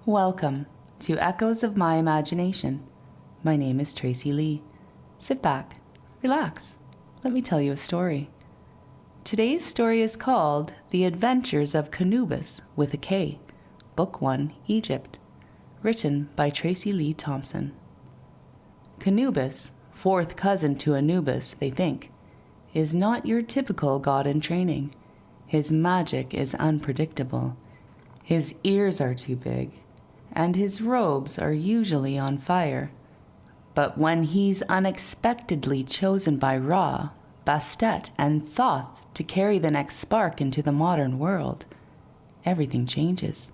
Welcome to Echoes of My Imagination. My name is Tracy Lee. Sit back, relax, let me tell you a story. Today's story is called The Adventures of KhAnubis with a K, Book 1, Egypt, written by Tracy Lee Thompson. KhAnubis, fourth cousin to Anubis, they think, is not your typical god in training. His magic is unpredictable. His ears are too big, and his robes are usually on fire. But when he's unexpectedly chosen by Ra, Bastet, and Thoth to carry the next spark into the modern world, everything changes.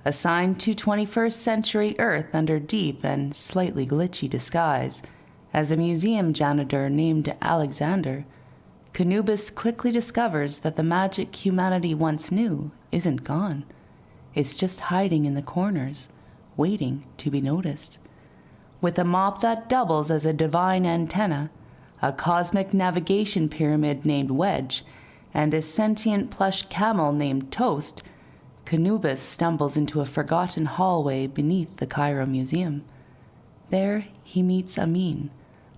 Assigned to 21st century Earth under deep and slightly glitchy disguise as a museum janitor named Alexander, KhAnubis quickly discovers that the magic humanity once knew isn't gone. It's just hiding in the corners, waiting to be noticed. With a mop that doubles as a divine antenna, a cosmic navigation pyramid named Wedge, and a sentient plush camel named Thoth, KhAnubis stumbles into a forgotten hallway beneath the Cairo Museum. There he meets Ameen,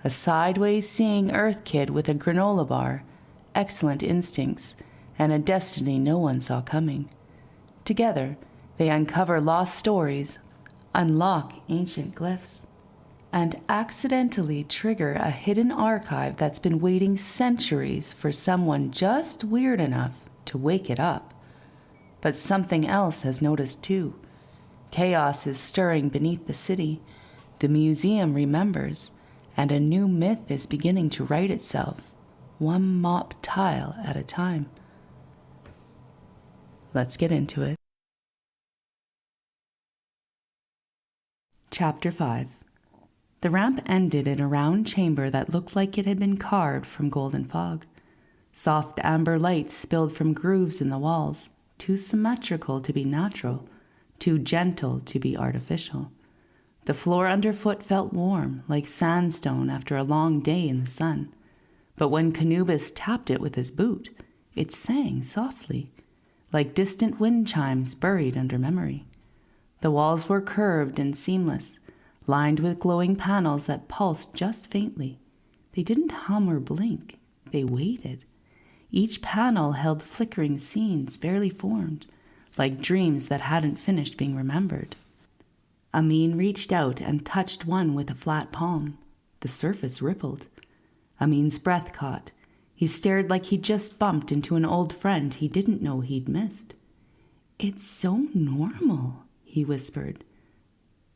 a sideways-seeing Earth kid with a granola bar, excellent instincts, and a destiny no one saw coming. Together, they uncover lost stories, unlock ancient glyphs, and accidentally trigger a hidden archive that's been waiting centuries for someone just weird enough to wake it up. But something else has noticed too. Chaos is stirring beneath the city. The museum remembers, and a new myth is beginning to write itself, one mop tile at a time. Let's get into it. Chapter 5. The ramp ended in a round chamber that looked like it had been carved from golden fog. Soft amber light spilled from grooves in the walls, too symmetrical to be natural, too gentle to be artificial. The floor underfoot felt warm, like sandstone after a long day in the sun. But when KhAnubis tapped it with his boot, it sang softly, like distant wind chimes buried under memory. The walls were curved and seamless, lined with glowing panels that pulsed just faintly. They didn't hum or blink, they waited. Each panel held flickering scenes barely formed, like dreams that hadn't finished being remembered. Ameen reached out and touched one with a flat palm. The surface rippled. Ameen's breath caught. He stared like he'd just bumped into an old friend he didn't know he'd missed. "It's so normal," he whispered,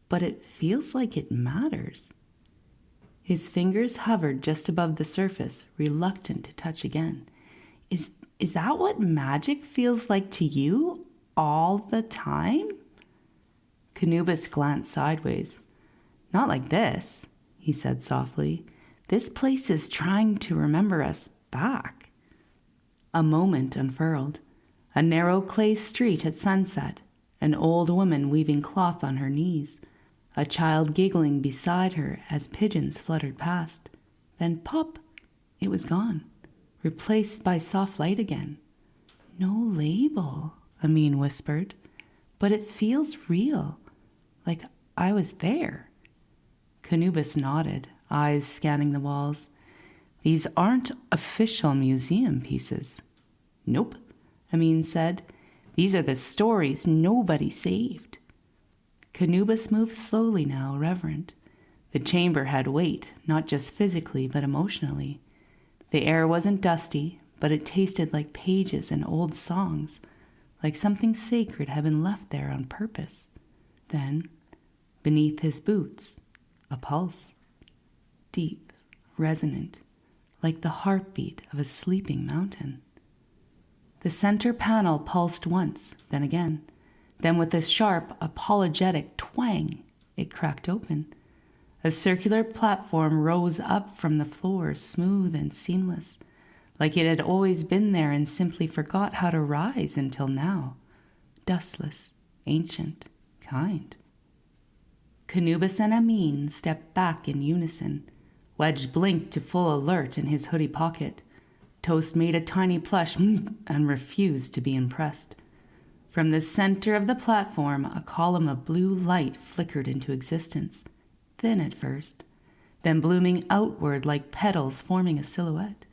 "but it feels like it matters." His fingers hovered just above the surface, reluctant to touch again. Is that what magic feels like to you all the time?" KhAnubis glanced sideways. "Not like this," he said softly. "This place is trying to remember us back." A moment unfurled. A narrow clay street at sunset. An old woman weaving cloth on her knees. A child giggling beside her as pigeons fluttered past. Then pop, it was gone, replaced by soft light again. "No label," Ameen whispered, "but it feels real, like I was there." KhAnubis nodded, eyes scanning the walls. "These aren't official museum pieces." "Nope," Ameen said. "These are the stories nobody saved." KhAnubis moved slowly now, reverent. The chamber had weight, not just physically, but emotionally. The air wasn't dusty, but it tasted like pages and old songs, like something sacred had been left there on purpose. Then, beneath his boots, a pulse. Deep, resonant, like the heartbeat of a sleeping mountain. The center panel pulsed once, then again. Then with a sharp, apologetic twang, it cracked open. A circular platform rose up from the floor, smooth and seamless, like it had always been there and simply forgot how to rise until now. Dustless, ancient, kind. KhAnubis and Ameen stepped back in unison. Wedge blinked to full alert in his hoodie pocket. Toast made a tiny plush and refused to be impressed. From the center of the platform, a column of blue light flickered into existence, thin at first, then blooming outward like petals forming a silhouette.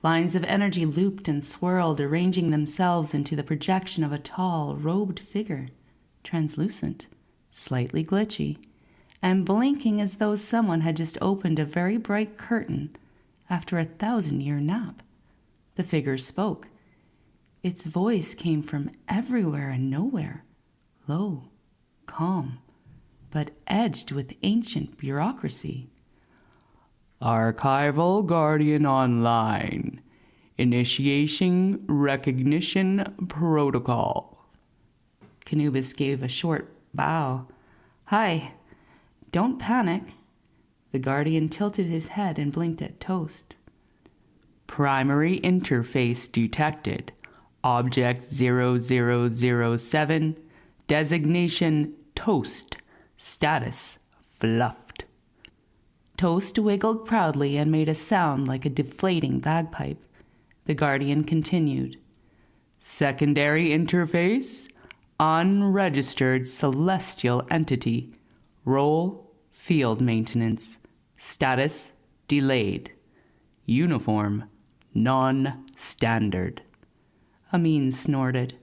Lines of energy looped and swirled, arranging themselves into the projection of a tall, robed figure, translucent, slightly glitchy, and blinking as though someone had just opened a very bright curtain after a 1,000-year nap. The figure spoke. Its voice came from everywhere and nowhere, low, calm, but edged with ancient bureaucracy. Archival Guardian Online. Initiation Recognition Protocol. KhAnubis gave a short bow. Hi. Don't panic. The Guardian tilted his head and blinked at Toast. Primary interface detected. Object 0007. Designation Toast. Status fluffed. Toast wiggled proudly and made a sound like a deflating bagpipe. The Guardian continued. Secondary interface. Unregistered celestial entity. Role, field maintenance. Status, delayed. Uniform, non-standard. Ameen snorted.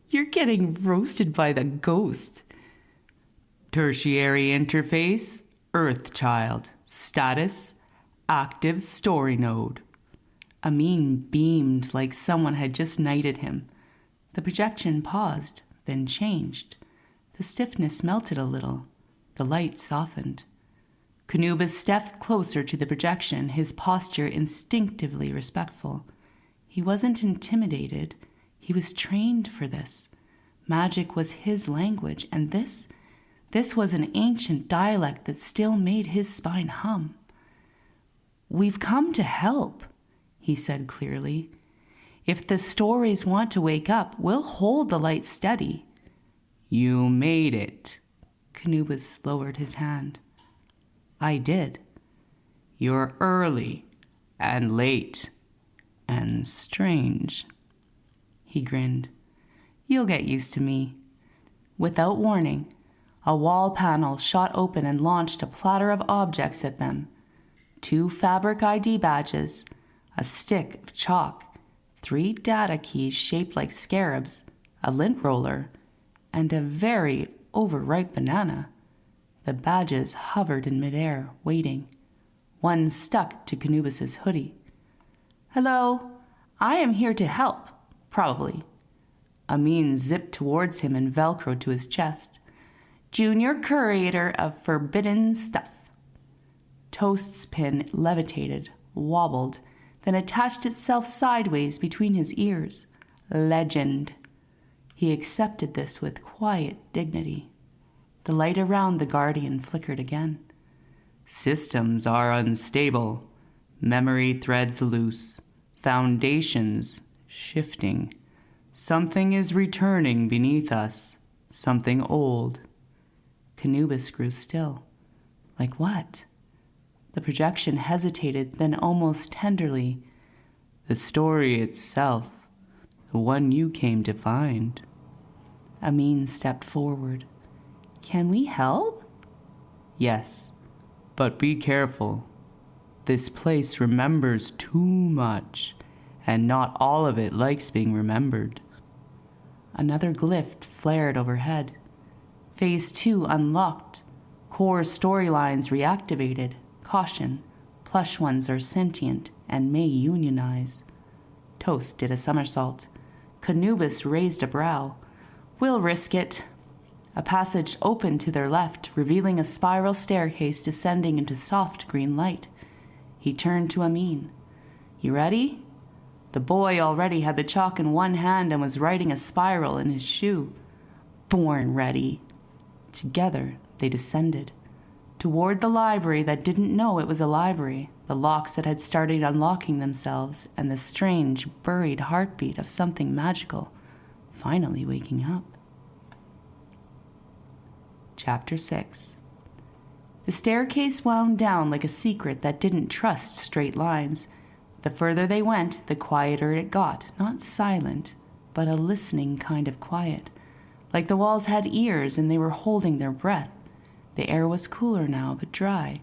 You're getting roasted by the ghost. Tertiary interface, Earthchild. Status, active story node. Ameen beamed like someone had just knighted him. The projection paused, then changed. The stiffness melted a little. The light softened. KhAnubis stepped closer to the projection, his posture instinctively respectful. He wasn't intimidated. He was trained for this. Magic was his language, and this was an ancient dialect that still made his spine hum. We've come to help, he said clearly. If the stories want to wake up, we'll hold the light steady. You made it. KhAnubis lowered his hand. I did. You're early and late and strange. He grinned. You'll get used to me. Without warning, a wall panel shot open and launched a platter of objects at them. 2 fabric ID badges, a stick of chalk, 3 data keys shaped like scarabs, a lint roller, and a very overripe banana. The badges hovered in midair, waiting. One stuck to KhAnubis' hoodie. Hello, I am here to help, probably. Ameen zipped towards him and velcroed to his chest. Junior curator of forbidden stuff. Toast's pin levitated, wobbled, then attached itself sideways between his ears. Legend. He accepted this with quiet dignity. The light around the Guardian flickered again. Systems are unstable. Memory threads loose. Foundations shifting. Something is returning beneath us. Something old. KhAnubis grew still. Like what? The projection hesitated, then almost tenderly. The story itself. The one you came to find. Ameen stepped forward. Can we help? Yes, but be careful. This place remembers too much, and not all of it likes being remembered. Another glyph flared overhead. Phase 2 unlocked. Core storylines reactivated. Caution, plush ones are sentient and may unionize. Toast did a somersault. KhAnubis raised a brow. We'll risk it. A passage opened to their left, revealing a spiral staircase descending into soft green light. He turned to Ameen. You ready? The boy already had the chalk in one hand and was writing a spiral in his shoe. Born ready. Together, they descended. Toward the library that didn't know it was a library, the locks that had started unlocking themselves, and the strange, buried heartbeat of something magical, finally waking up. Chapter 6. The staircase wound down like a secret that didn't trust straight lines. The further they went, the quieter it got, not silent, but a listening kind of quiet, like the walls had ears and they were holding their breath. The air was cooler now, but dry,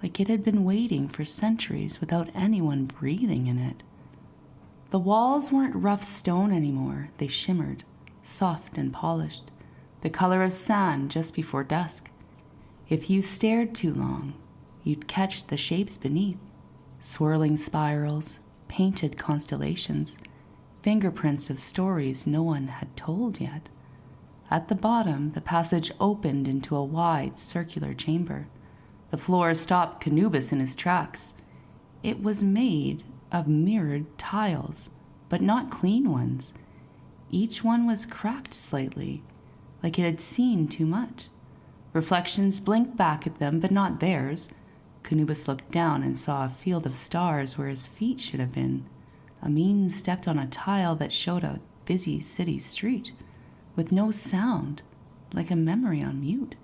like it had been waiting for centuries without anyone breathing in it. The walls weren't rough stone anymore. They shimmered, soft and polished, the color of sand just before dusk. If you stared too long, you'd catch the shapes beneath, swirling spirals, painted constellations, fingerprints of stories no one had told yet. At the bottom, the passage opened into a wide, circular chamber. The floor stopped KhAnubis in his tracks. It was made of mirrored tiles, but not clean ones. Each one was cracked slightly, like it had seen too much. Reflections blinked back at them, but not theirs. KhAnubis looked down and saw a field of stars where his feet should have been. Ameen stepped on a tile that showed a busy city street, with no sound, like a memory on mute.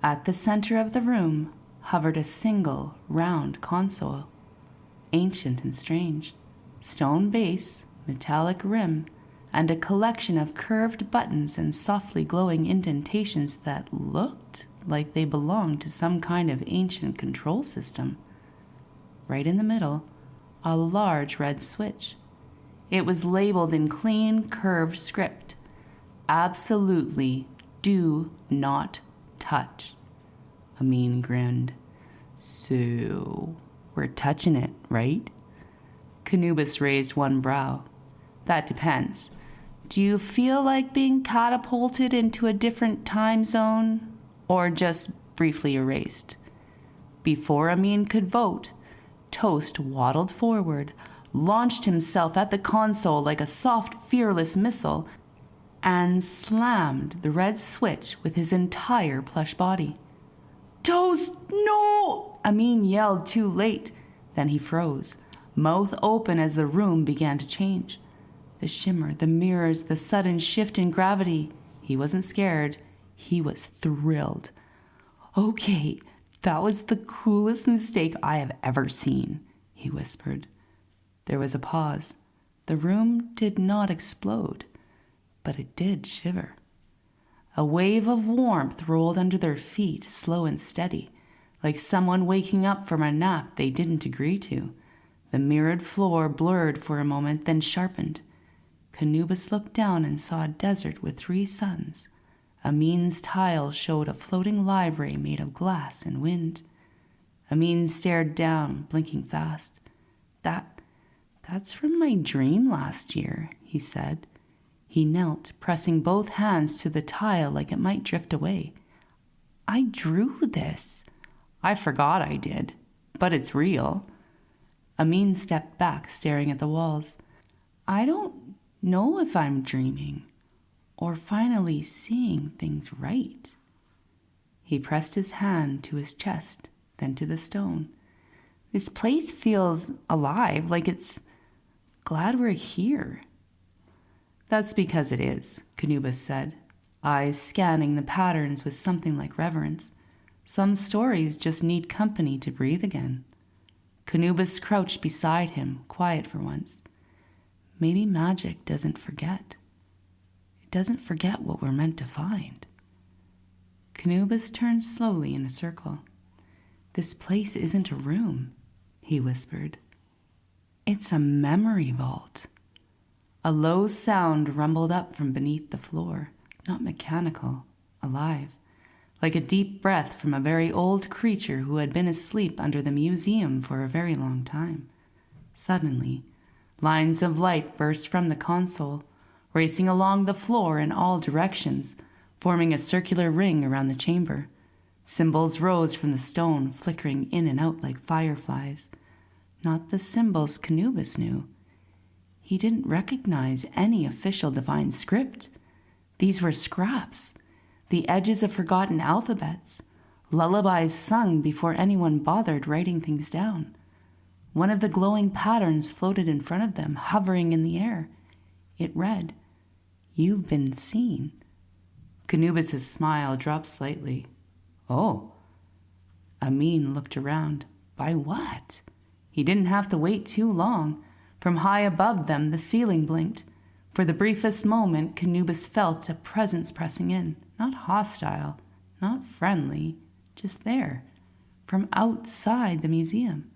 At the center of the room hovered a single, round console, ancient and strange. Stone base, metallic rim, and a collection of curved buttons and softly glowing indentations that looked like they belonged to some kind of ancient control system. Right in the middle, a large red switch. It was labeled in clean, curved script. Absolutely do not touch. Ameen grinned. So, we're touching it, right? KhAnubis raised one brow. That depends. Do you feel like being catapulted into a different time zone, or just briefly erased? Before Ameen could vote, Toast waddled forward, launched himself at the console like a soft, fearless missile, and slammed the red switch with his entire plush body. Toast, no! Ameen yelled too late. Then he froze, mouth open as the room began to change. The shimmer, the mirrors, the sudden shift in gravity. He wasn't scared. He was thrilled. Okay, that was the coolest mistake I have ever seen, he whispered. There was a pause. The room did not explode, but it did shiver. A wave of warmth rolled under their feet, slow and steady, like someone waking up from a nap they didn't agree to. The mirrored floor blurred for a moment, then sharpened. KhAnubis looked down and saw a desert with 3 suns. Ameen's tile showed a floating library made of glass and wind. Ameen stared down, blinking fast. That's from my dream last year, he said. He knelt, pressing both hands to the tile like it might drift away. I drew this. I forgot I did, but it's real. Ameen stepped back, staring at the walls. I don't know if I'm dreaming or finally seeing things right. He pressed his hand to his chest, then to the stone. This place feels alive, like it's glad we're here. That's because it is, KhAnubis said, eyes scanning the patterns with something like reverence. Some stories just need company to breathe again. KhAnubis crouched beside him, quiet for once. Maybe magic doesn't forget. It doesn't forget what we're meant to find. KhAnubis turned slowly in a circle. This place isn't a room, he whispered. It's a memory vault. A low sound rumbled up from beneath the floor, not mechanical, alive, like a deep breath from a very old creature who had been asleep under the museum for a very long time. Suddenly, lines of light burst from the console, racing along the floor in all directions, forming a circular ring around the chamber. Symbols rose from the stone, flickering in and out like fireflies. Not the symbols KhAnubis knew. He didn't recognize any official divine script. These were scraps, the edges of forgotten alphabets, lullabies sung before anyone bothered writing things down. One of the glowing patterns floated in front of them, hovering in the air. It read, "You've been seen." KhAnubis' smile dropped slightly. Oh. Ameen looked around. By what? He didn't have to wait too long. From high above them, the ceiling blinked. For the briefest moment, KhAnubis felt a presence pressing in, not hostile, not friendly, just there, from outside the museum,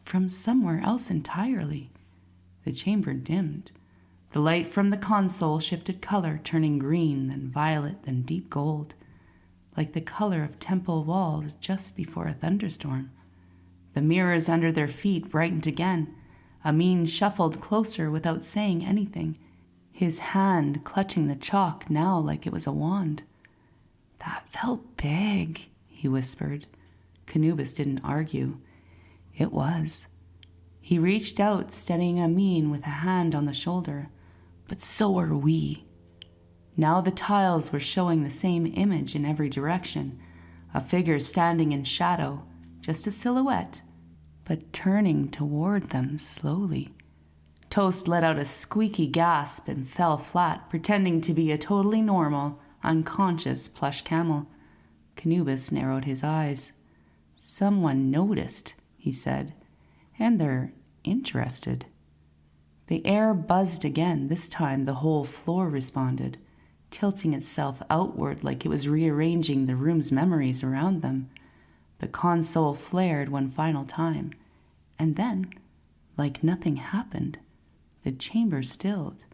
from somewhere else entirely. The chamber dimmed. The light from the console shifted color, turning green, then violet, then deep gold, like the color of temple walls just before a thunderstorm. The mirrors under their feet brightened again. Ameen shuffled closer without saying anything, his hand clutching the chalk now like it was a wand. "That felt big," he whispered. KhAnubis didn't argue. It was. He reached out, steadying Ameen with a hand on the shoulder. "But so are we." Now the tiles were showing the same image in every direction, a figure standing in shadow, just a silhouette, but turning toward them slowly. Toast let out a squeaky gasp and fell flat, pretending to be a totally normal, unconscious plush camel. KhAnubis narrowed his eyes. "Someone noticed," he said, "and they're interested." The air buzzed again. This time the whole floor responded, tilting itself outward like it was rearranging the room's memories around them. The console flared one final time, and then, like nothing happened, the chamber stilled.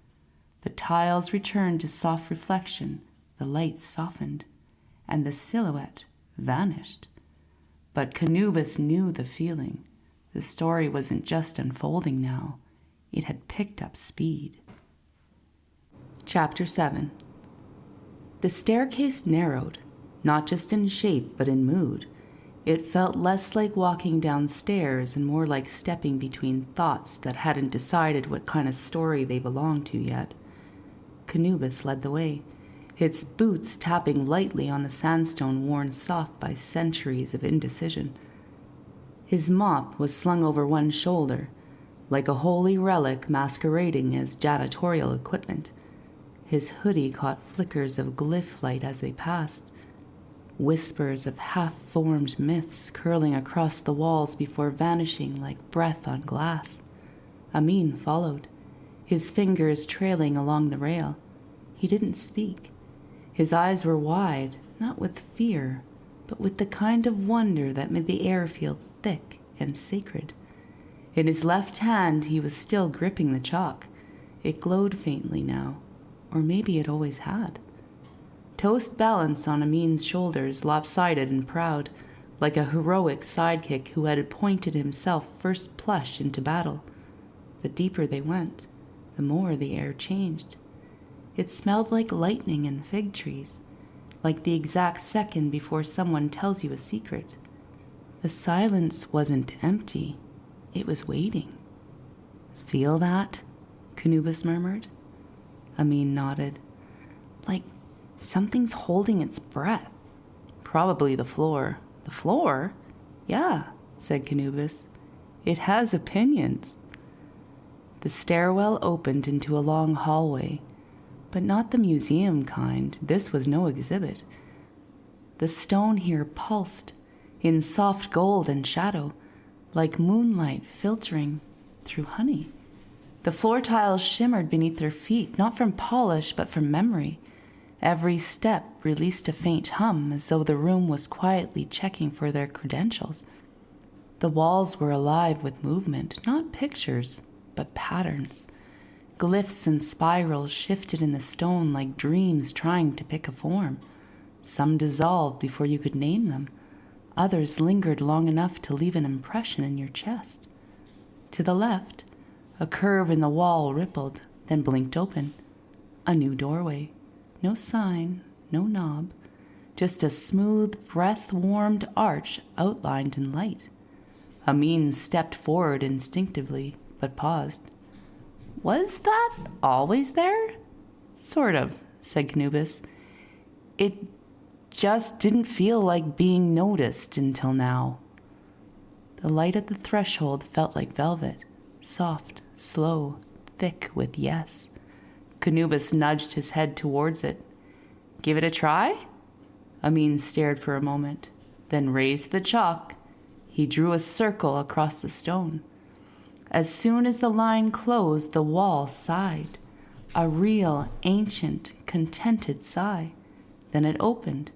The tiles returned to soft reflection, the light softened, and the silhouette vanished. But KhAnubis knew the feeling. The story wasn't just unfolding now. It had picked up speed. Chapter 7. The staircase narrowed, not just in shape but in mood. It felt less like walking downstairs and more like stepping between thoughts that hadn't decided what kind of story they belonged to yet. KhAnubis led the way, its boots tapping lightly on the sandstone worn soft by centuries of indecision. His mop was slung over one shoulder, like a holy relic masquerading as janitorial equipment. His hoodie caught flickers of glyph light as they passed, whispers of half-formed myths curling across the walls before vanishing like breath on glass. Ameen followed, his fingers trailing along the rail. He didn't speak. His eyes were wide, not with fear, but with the kind of wonder that made the air feel thick and sacred. In his left hand, he was still gripping the chalk. It glowed faintly now, or maybe it always had. Toast balanced on Ameen's shoulders, lopsided and proud, like a heroic sidekick who had appointed himself first plush into battle. The deeper they went, the more the air changed. It smelled like lightning and fig trees, like the exact second before someone tells you a secret. The silence wasn't empty. It was waiting. "Feel that?" KhAnubis murmured. Ameen nodded. "Like something's holding its breath." "Probably the floor." "The floor?" "Yeah," said KhAnubis. "It has opinions." The stairwell opened into a long hallway, but not the museum kind. This was no exhibit. The stone here pulsed, in soft gold and shadow, like moonlight filtering through honey. The floor tiles shimmered beneath their feet, not from polish, but from memory. Every step released a faint hum, as though the room was quietly checking for their credentials. The walls were alive with movement, not pictures, but patterns. Glyphs and spirals shifted in the stone like dreams trying to pick a form. Some dissolved before you could name them. Others lingered long enough to leave an impression in your chest. To the left, a curve in the wall rippled, then blinked open. A new doorway. No sign, no knob, just a smooth, breath-warmed arch outlined in light. Ameen stepped forward instinctively, but paused. "Was that always there?" "Sort of," said KhAnubis. "It just didn't feel like being noticed until now." The light at the threshold felt like velvet, soft, slow, thick with yes. KhAnubis nudged his head towards it. "Give it a try?" Ameen stared for a moment, then raised the chalk. He drew a circle across the stone. As soon as the line closed, the wall sighed. a real, ancient, contented sigh. Then it opened,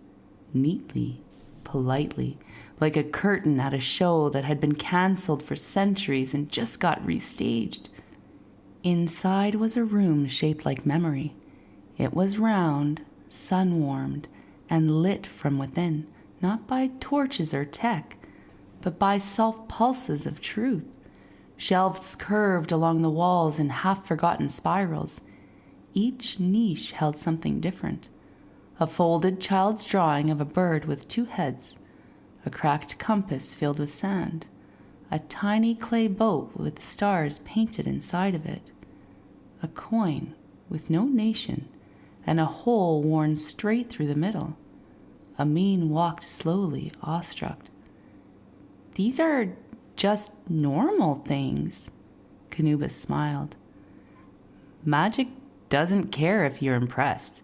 neatly, politely, like a curtain at a show that had been cancelled for centuries and just got restaged. Inside was a room shaped like memory. It was round, sun-warmed, and lit from within, not by torches or tech, but by soft pulses of truth. Shelves curved along the walls in half-forgotten spirals. Each niche held something different. A folded child's drawing of a bird with two heads, a cracked compass filled with sand, a tiny clay boat with stars painted inside of it, a coin with no nation, and a hole worn straight through the middle. Ameen walked slowly, awestruck. "These are just normal things." KhAnubis smiled. "Magic doesn't care if you're impressed.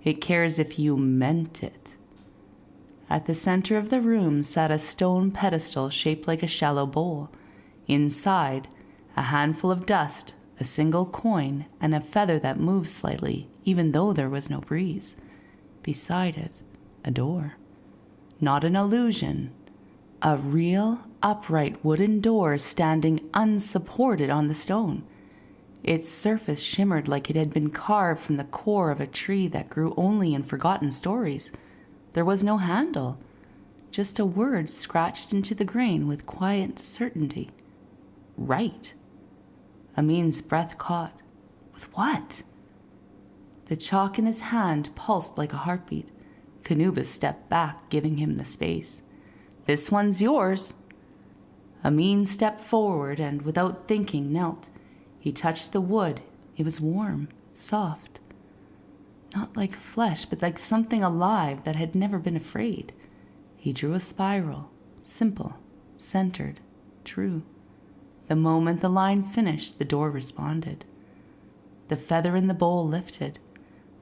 It cares if you meant it." At the center of the room sat a stone pedestal shaped like a shallow bowl. Inside, a handful of dust, a single coin, and a feather that moved slightly, even though there was no breeze. Beside it, a door. Not an illusion. A real, upright wooden door standing unsupported on the stone. Its surface shimmered like it had been carved from the core of a tree that grew only in forgotten stories. There was no handle, just a word scratched into the grain with quiet certainty. Right. Ameen's breath caught. With what? The chalk in his hand pulsed like a heartbeat. KhAnubis stepped back, giving him the space. "This one's yours." Ameen stepped forward and, without thinking, knelt. He touched the wood. It was warm, soft. Not like flesh, but like something alive that had never been afraid. He drew a spiral, simple, centered, true. The moment the line finished, the door responded. The feather in the bowl lifted.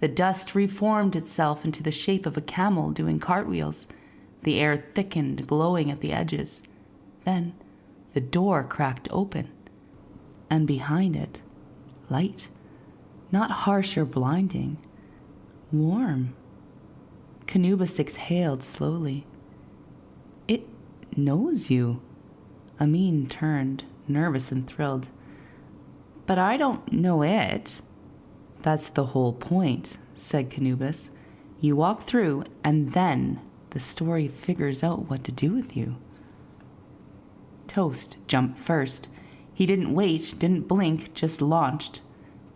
The dust reformed itself into the shape of a camel doing cartwheels. The air thickened, glowing at the edges. Then the door cracked open. And behind it, light. Not harsh or blinding. Warm. KhAnubis exhaled slowly. "It knows you." Ameen turned, nervous and thrilled. "But I don't know it." "That's the whole point," said KhAnubis. "You walk through, and then the story figures out what to do with you." Toast jumped first. He didn't wait, didn't blink, just launched.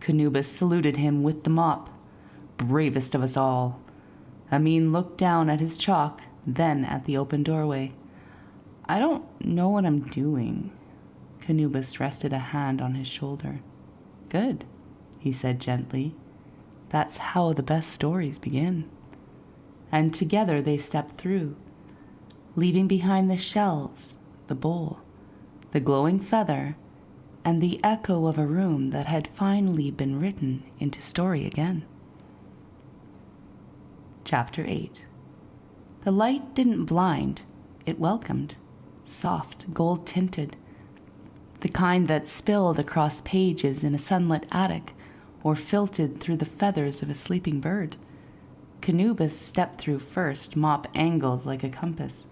KhAnubis saluted him with the mop. "Bravest of us all." Ameen looked down at his chalk, then at the open doorway. "I don't know what I'm doing." KhAnubis rested a hand on his shoulder. "Good," he said gently. "That's how the best stories begin." And together they stepped through, leaving behind the shelves, the bowl, the glowing feather, and the echo of a room that had finally been written into story again. Chapter 8. The light didn't blind, it welcomed, soft, gold-tinted, the kind that spilled across pages in a sunlit attic or filtered through the feathers of a sleeping bird. KhAnubis stepped through first, mop angled like a compass.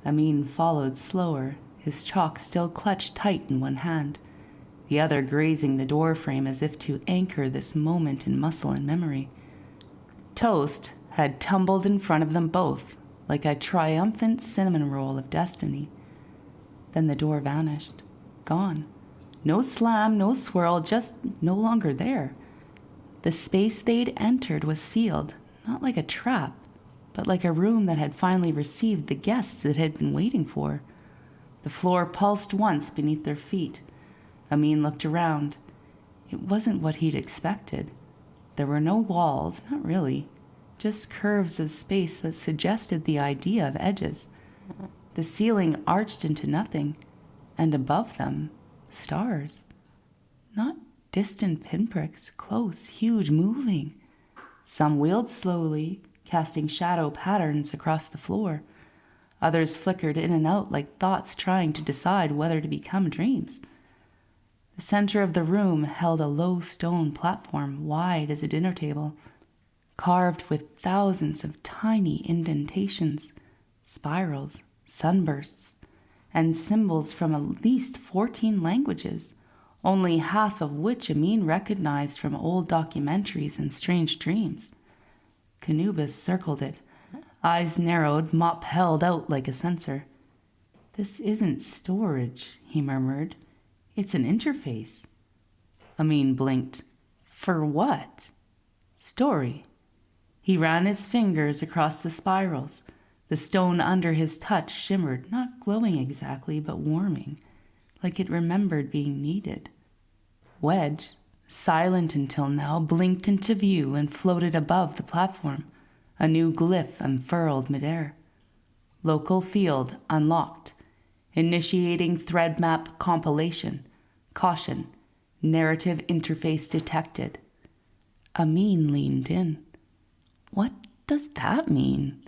Ameen followed slower, his chalk still clutched tight in one hand, the other grazing the doorframe as if to anchor this moment in muscle and memory. Toast had tumbled in front of them both, like a triumphant cinnamon roll of destiny. Then the door vanished, gone. No slam, no swirl, just no longer there. The space they'd entered was sealed, not like a trap, but like a room that had finally received the guests it had been waiting for. The floor pulsed once beneath their feet. Ameen looked around. It wasn't what he'd expected. There were no walls, not really, just curves of space that suggested the idea of edges. The ceiling arched into nothing, and above them, stars. Not distant pinpricks, close, huge, moving. Some wheeled slowly, casting shadow patterns across the floor. Others flickered in and out like thoughts trying to decide whether to become dreams. The center of the room held a low stone platform wide as a dinner table, carved with thousands of tiny indentations, spirals, sunbursts, and symbols from at least 14 languages, only half of which Ameen recognized from old documentaries and strange dreams. KhAnubis circled it, eyes narrowed, mop held out like a censer. "This isn't storage," he murmured. "It's an interface." Ameen blinked. "For what?" "Story." He ran his fingers across the spirals. The stone under his touch shimmered, not glowing exactly, but warming, like it remembered being needed. Wedge, silent until now, blinked into view and floated above the platform, a new glyph unfurled midair. Local field unlocked. Initiating thread map compilation. Caution. Narrative interface detected. Ameen leaned in. "What does that mean?"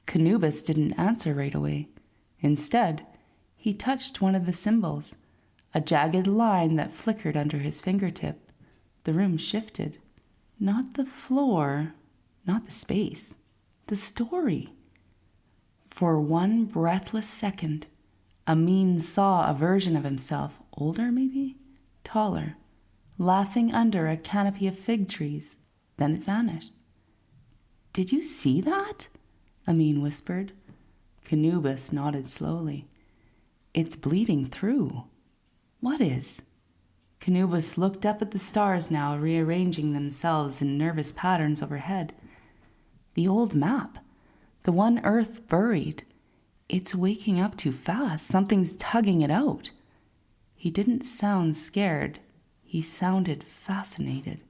KhAnubis didn't answer right away. Instead, he touched one of the symbols, a jagged line that flickered under his fingertip. The room shifted. Not the floor, not the space, the story. For one breathless second, Ameen saw a version of himself, older maybe, taller, laughing under a canopy of fig trees. Then it vanished. "Did you see that?" Ameen whispered. KhAnubis nodded slowly. "It's bleeding through." "What is?" KhAnubis looked up at the stars now, rearranging themselves in nervous patterns overhead. "The old map. The one Earth buried. It's waking up too fast. Something's tugging it out." He didn't sound scared. He sounded fascinated.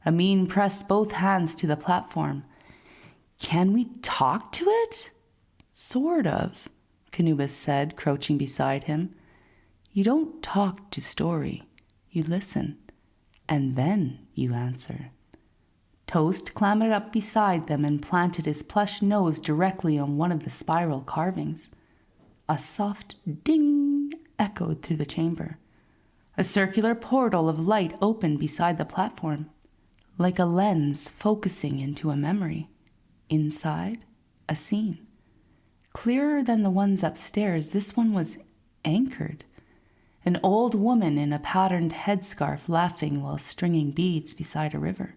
Ameen pressed both hands to the platform. "Can we talk to it?" "Sort of," KhAnubis said, crouching beside him. "You don't talk to story. You listen, and then you answer." Toast clambered up beside them and planted his plush nose directly on one of the spiral carvings. A soft ding echoed through the chamber. A circular portal of light opened beside the platform, like a lens focusing into a memory. Inside, a scene. Clearer than the ones upstairs, this one was anchored. An old woman in a patterned headscarf laughing while stringing beads beside a river.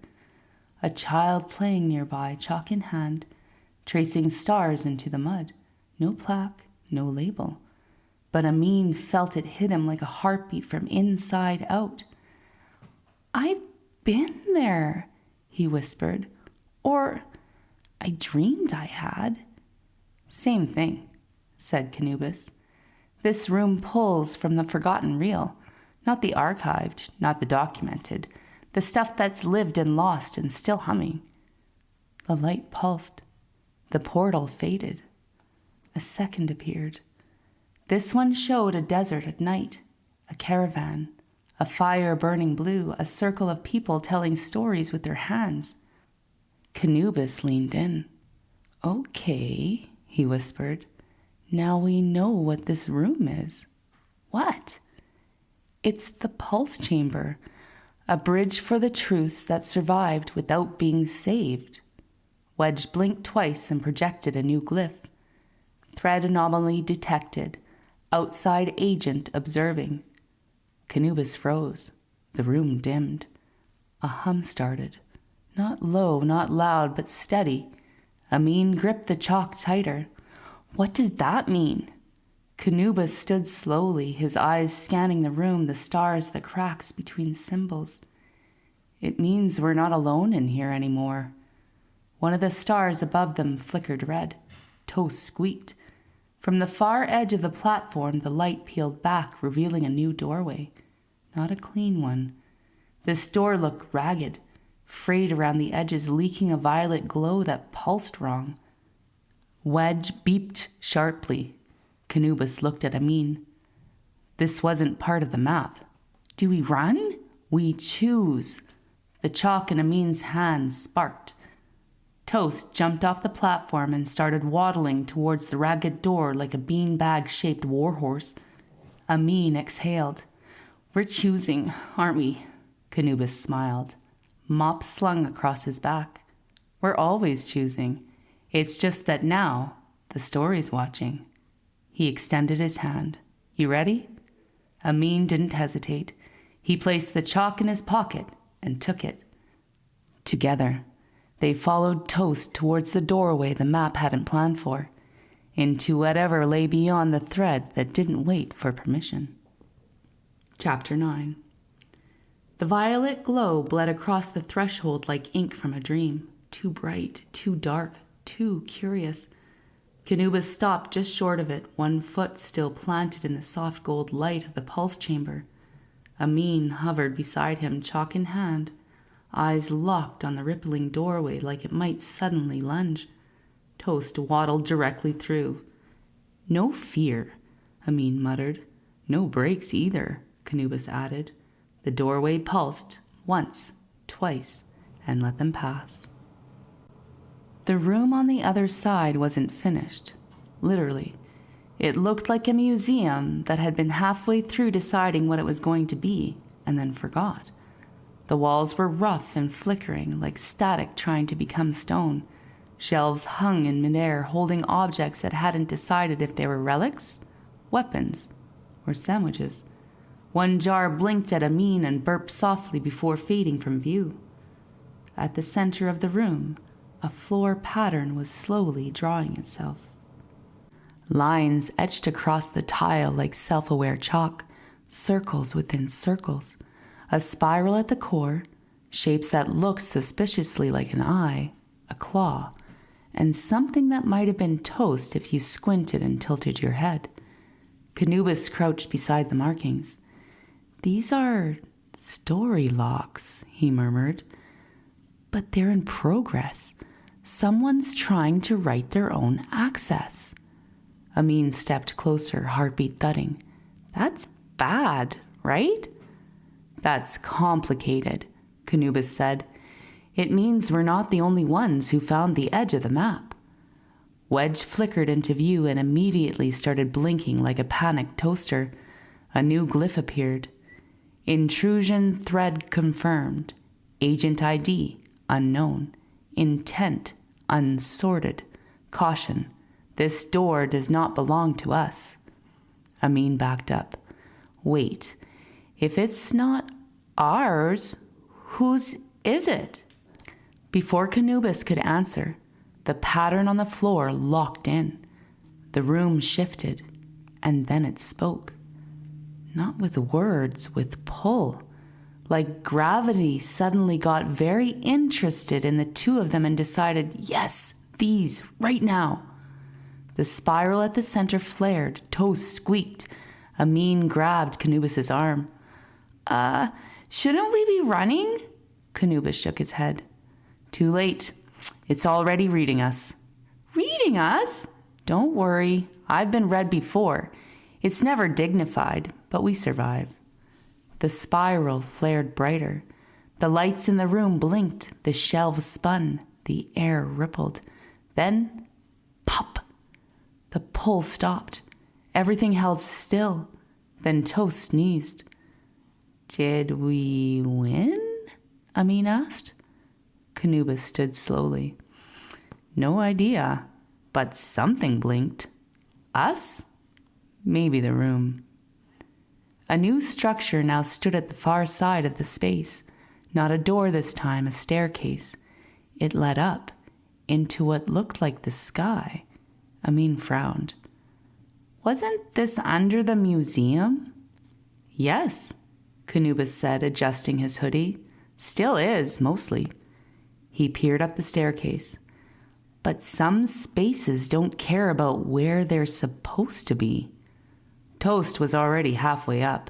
A child playing nearby, chalk in hand, tracing stars into the mud. No plaque, no label. But Ameen felt it hit him like a heartbeat from inside out. "I've been there," he whispered. "Or I dreamed I had." "Same thing," said KhAnubis. "This room pulls from the forgotten real, not the archived, not the documented, the stuff that's lived and lost and still humming." The light pulsed. The portal faded. A second appeared. This one showed a desert at night, a caravan, a fire burning blue, a circle of people telling stories with their hands. KhAnubis leaned in. "Okay," he whispered. "Now we know what this room is." "What?" "It's the pulse chamber, a bridge for the truths that survived without being saved." Wedge blinked twice and projected a new glyph. Thread anomaly detected. Outside agent observing. KhAnubis froze. The room dimmed. A hum started. Not low, not loud, but steady. Ameen gripped the chalk tighter. "What does that mean?" KhAnubis stood slowly, his eyes scanning the room, the stars, the cracks between symbols. "It means we're not alone in here anymore." One of the stars above them flickered red. Toast squeaked. From the far edge of the platform, the light peeled back, revealing a new doorway. Not a clean one. This door looked ragged, frayed around the edges, leaking a violet glow that pulsed wrong. Wedge beeped sharply. KhAnubis looked at Ameen. "This wasn't part of the map." "Do we run?" "We choose." The chalk in Ameen's hands sparked. Toast jumped off the platform and started waddling towards the ragged door like a beanbag-shaped warhorse. Ameen exhaled. We're choosing, aren't we? KhAnubis smiled, mop slung across his back. We're always choosing. It's just that now the story's watching. He extended his hand. You ready? Ameen didn't hesitate. He placed the chalk in his pocket and took it. Together, they followed Thoth towards the doorway the map hadn't planned for, into whatever lay beyond the thread that didn't wait for permission. Chapter 9. The violet glow bled across the threshold like ink from a dream, too bright, too dark, too curious. KhAnubis stopped just short of it, one foot still planted in the soft gold light of the pulse chamber. Ameen hovered beside him, chalk in hand, eyes locked on the rippling doorway like it might suddenly lunge. Thoth waddled directly through. No fear, Ameen muttered. No breaks either, KhAnubis added. The doorway pulsed once, twice, and let them pass. The room on the other side wasn't finished. Literally. It looked like a museum that had been halfway through deciding what it was going to be, and then forgot. The walls were rough and flickering, like static trying to become stone. Shelves hung in midair, holding objects that hadn't decided if they were relics, weapons, or sandwiches. One jar blinked at Ameen and burped softly before fading from view. At the center of the room, a floor pattern was slowly drawing itself. Lines etched across the tile like self-aware chalk, circles within circles, a spiral at the core, shapes that looked suspiciously like an eye, a claw, and something that might have been toast if you squinted and tilted your head. KhAnubis crouched beside the markings. These are story locks, he murmured. But they're in progress. Someone's trying to write their own access. Ameen stepped closer, heartbeat thudding. That's bad, right? That's complicated, KhAnubis said. It means we're not the only ones who found the edge of the map. Wedge flickered into view and immediately started blinking like a panicked toaster. A new glyph appeared. Intrusion thread confirmed. Agent ID unknown. Intent unsorted. Caution. This door does not belong to us. Ameen backed up. Wait. If it's not ours, whose is it? Before KhAnubis could answer, the pattern on the floor locked in. The room shifted, and then it spoke. Not with words, with pull. Like gravity suddenly got very interested in the two of them and decided, yes, these, right now. The spiral at the center flared. Toes squeaked. Ameen grabbed KhAnubis' arm. Shouldn't we be running? KhAnubis shook his head. Too late. It's already reading us. Reading us? Don't worry. I've been read before. It's never dignified, but we survive. The spiral flared brighter. The lights in the room blinked. The shelves spun. The air rippled. Then, pop! The pull stopped. Everything held still. Then Thoth sneezed. Did we win? Ameen asked. KhAnubis stood slowly. No idea, but something blinked. Us? Maybe the room. A new structure now stood at the far side of the space. Not a door this time, a staircase. It led up into what looked like the sky. Ameen frowned. Wasn't this under the museum? Yes, KhAnubis said, adjusting his hoodie. Still is, mostly. He peered up the staircase. But some spaces don't care about where they're supposed to be. Thoth was already halfway up.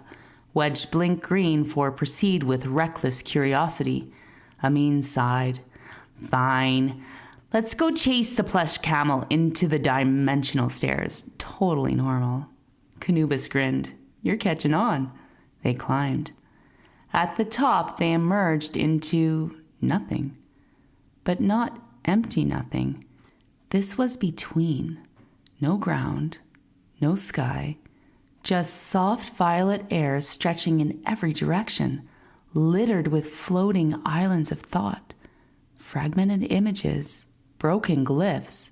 Wedge blinked green for proceed with reckless curiosity. Ameen sighed. Fine. Let's go chase the plush camel into the dimensional stairs. Totally normal. KhAnubis grinned. You're catching on. They climbed. At the top, they emerged into nothing. But not empty nothing. This was between. No ground, no sky, Just soft violet air stretching in every direction, littered with floating islands of thought, fragmented images, broken glyphs,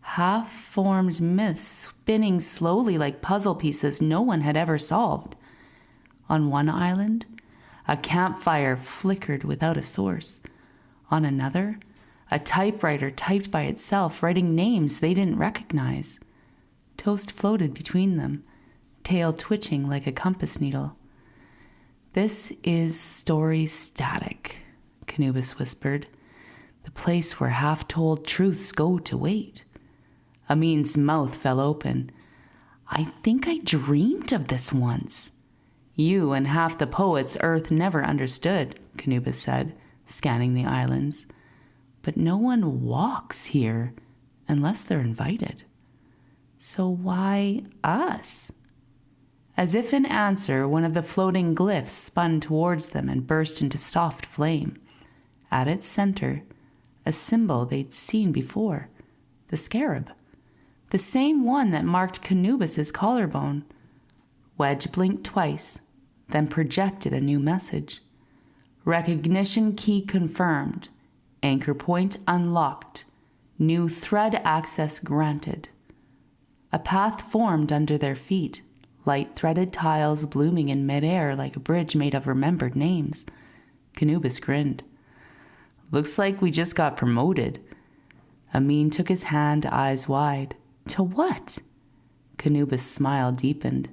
half-formed myths spinning slowly like puzzle pieces no one had ever solved. On one island, a campfire flickered without a source. On another, a typewriter typed by itself, writing names they didn't recognize. Toast floated between them, tail twitching like a compass needle. "This is story static," KhAnubis whispered. "The place where half-told truths go to wait." Ameen's mouth fell open. "I think I dreamed of this once." "You and half the poets Earth never understood," KhAnubis said, scanning the islands. "But no one walks here unless they're invited. So why us?" As if in answer, one of the floating glyphs spun towards them and burst into soft flame. At its center, a symbol they'd seen before, the scarab, the same one that marked KhAnubis's collarbone. Wedge blinked twice, then projected a new message. "Recognition key confirmed. Anchor point unlocked. New thread access granted." A path formed under their feet, light threaded tiles blooming in midair like a bridge made of remembered names. KhAnubis grinned. "Looks like we just got promoted." Ameen took his hand, eyes wide. "To what?" KhAnubis' smile deepened.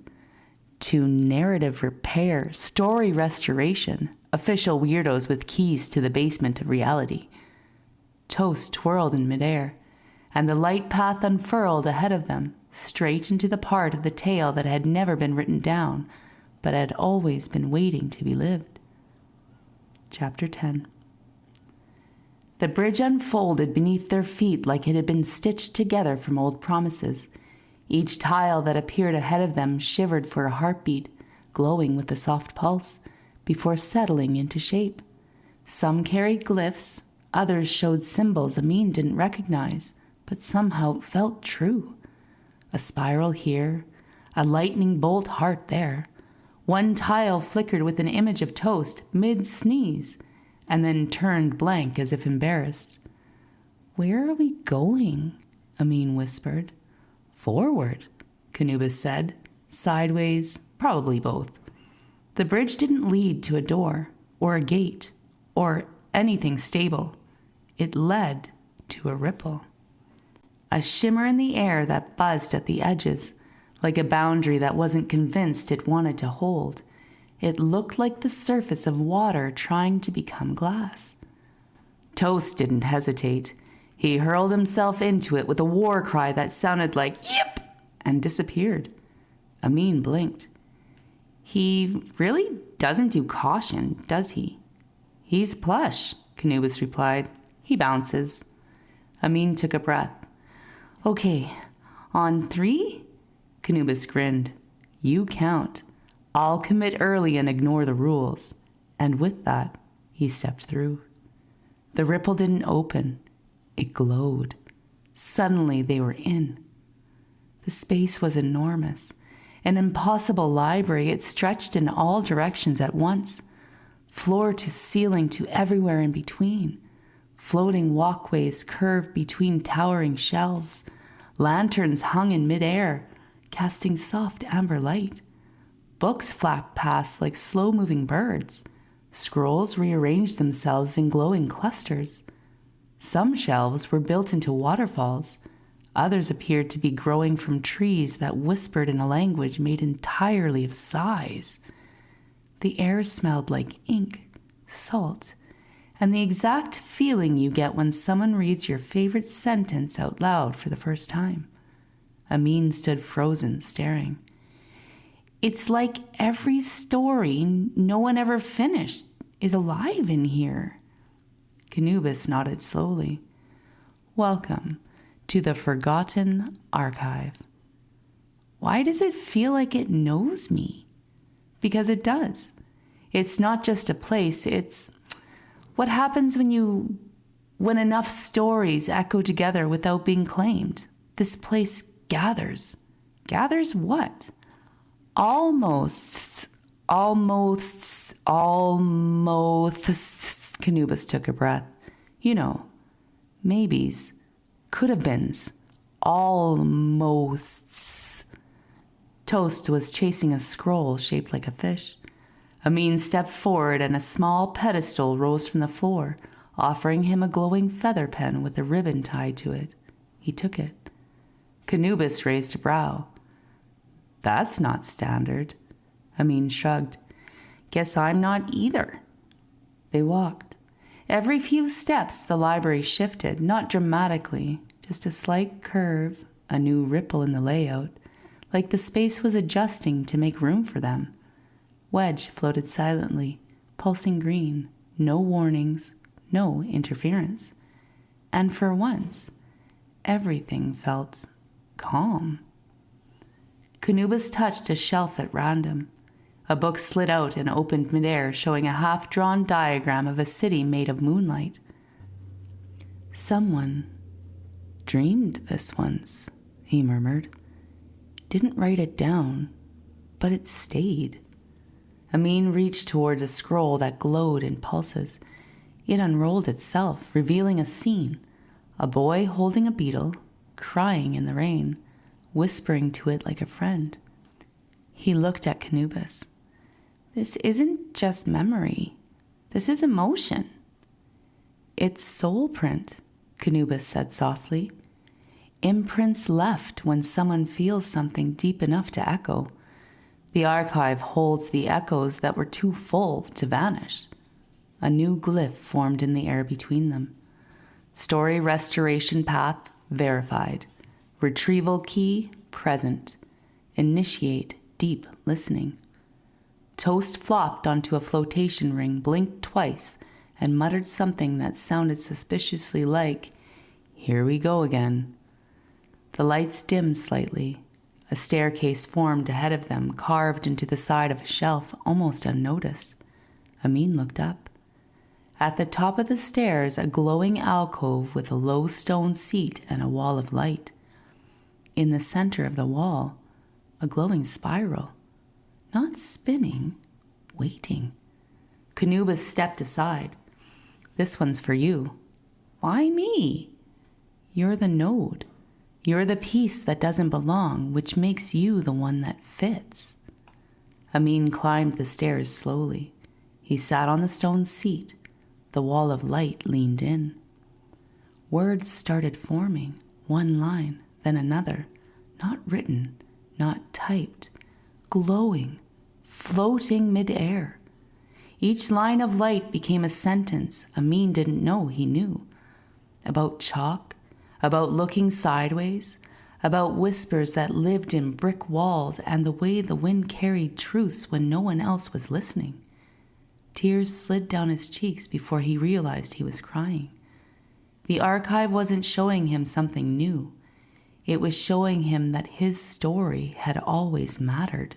"To narrative repair, story restoration, official weirdos with keys to the basement of reality." Toast twirled in midair, and the light path unfurled ahead of them, straight into the part of the tale that had never been written down, but had always been waiting to be lived. Chapter 10. The bridge unfolded beneath their feet like it had been stitched together from old promises. Each tile that appeared ahead of them shivered for a heartbeat, glowing with a soft pulse, before settling into shape. Some carried glyphs, others showed symbols Ameen didn't recognize, but somehow felt true. A spiral here, a lightning bolt heart there. One tile flickered with an image of Toast mid-sneeze, and then turned blank as if embarrassed. "Where are we going?" Ameen whispered. "Forward," KhAnubis said. "Sideways, probably both." The bridge didn't lead to a door, or a gate, or anything stable. It led to a ripple. A shimmer in the air that buzzed at the edges, like a boundary that wasn't convinced it wanted to hold. It looked like the surface of water trying to become glass. Toast didn't hesitate. He hurled himself into it with a war cry that sounded like "Yip!" and disappeared. Ameen blinked. "He really doesn't do caution, does he?" "He's plush," KhAnubis replied. "He bounces." Ameen took a breath. "Okay, on 3? KhAnubis grinned. "You count. I'll commit early and ignore the rules." And with that, he stepped through. The ripple didn't open. It glowed. Suddenly they were in. The space was enormous. An impossible library. It stretched in all directions at once, floor to ceiling to everywhere in between. Floating walkways curved between towering shelves. Lanterns hung in midair, casting soft amber light. Books flapped past like slow-moving birds. Scrolls rearranged themselves in glowing clusters. Some shelves were built into waterfalls. Others appeared to be growing from trees that whispered in a language made entirely of sighs. The air smelled like ink, salt, and the exact feeling you get when someone reads your favorite sentence out loud for the first time. Ameen stood frozen, staring. "It's like every story no one ever finished is alive in here." KhAnubis nodded slowly. "Welcome to the Forgotten Archive." "Why does it feel like it knows me?" "Because it does. It's not just a place, it's what happens when enough stories echo together without being claimed. This place gathers. Gathers what? Almost, KhAnubis took a breath. You know, maybes, could have beens, almost. Toast was chasing a scroll shaped like a fish. Ameen stepped forward and a small pedestal rose from the floor, offering him a glowing feather pen with a ribbon tied to it. He took it. KhAnubis raised a brow. That's not standard. Ameen shrugged. Guess I'm not either. They walked. Every few steps, the library shifted, not dramatically, just a slight curve, a new ripple in the layout, like the space was adjusting to make room for them. Wedge floated silently, pulsing green, no warnings, no interference. And for once, everything felt calm. KhAnubis touched a shelf at random. A book slid out and opened midair, showing a half-drawn diagram of a city made of moonlight. Someone dreamed this once, he murmured. Didn't write it down, but it stayed. Ameen reached towards a scroll that glowed in pulses. It unrolled itself, revealing a scene. A boy holding a beetle, crying in the rain, whispering to it like a friend. He looked at KhAnubis. This isn't just memory. This is emotion. It's soul print, KhAnubis said softly. Imprints left when someone feels something deep enough to echo. The archive holds the echoes that were too full to vanish. A new glyph formed in the air between them. Story restoration path verified. Retrieval key present. Initiate deep listening. Toast flopped onto a flotation ring, blinked twice, and muttered something that sounded suspiciously like, "Here we go again." The lights dimmed slightly. A staircase formed ahead of them, carved into the side of a shelf, almost unnoticed. Ameen looked up. At the top of the stairs, a glowing alcove with a low stone seat and a wall of light. In the center of the wall, a glowing spiral. Not spinning, waiting. KhAnubis stepped aside. This one's for you. Why me? You're the node. You're the piece that doesn't belong, which makes you the one that fits. Ameen climbed the stairs slowly. He sat on the stone seat. The wall of light leaned in. Words started forming, one line, then another, not written, not typed, glowing, floating mid-air. Each line of light became a sentence Ameen didn't know he knew. About chalk, about looking sideways, about whispers that lived in brick walls and the way the wind carried truths when no one else was listening. Tears slid down his cheeks before he realized he was crying. The archive wasn't showing him something new. It was showing him that his story had always mattered.